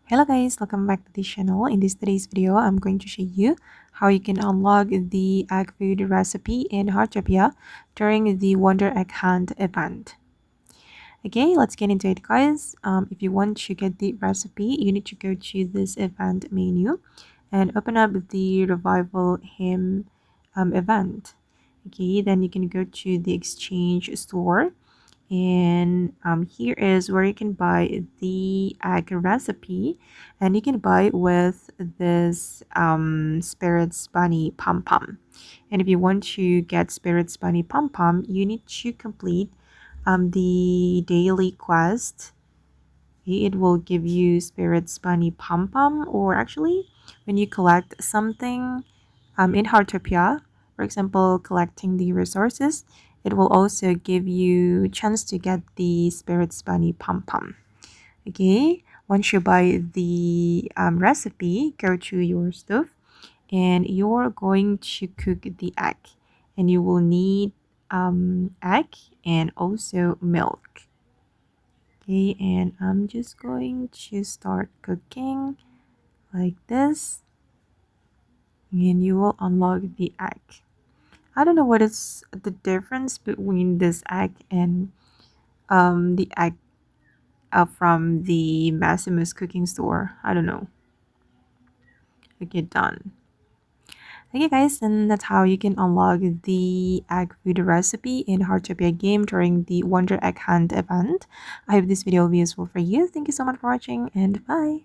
Hello guys, welcome back to the channel. In today's video, I'm going to show you how you can unlock the egg food recipe in Heartopia during the Wonder Egg Hunt event. Okay, let's get into it guys. If you want to get the recipe, you need to go to this event menu and open up the Revival Hymn event. Okay, then you can go to the exchange store and here is where you can buy the egg recipe, and you can buy it with this spirits bunny Pom Pom. And if you want to get spirits bunny Pom Pom, you need to complete the daily quest. Okay, it will give you spirits bunny Pom Pom, or actually when you collect something in Heartopia, for example, collecting the resources, it will also give you chance to get the Spirits Bunny Pom Pom. Okay, once you buy the recipe, go to your stove and you're going to cook the egg. And you will need egg and also milk. Okay, and I'm just going to start cooking like this, and you will unlock the egg. I don't know what is the difference between this egg and the egg from the Maximus cooking store. I don't know. Okay, done. Okay guys, and that's how you can unlock the egg food recipe in Heartopia game during the Wonder Egg Hunt event. I hope this video will be useful for you. Thank you so much for watching and bye.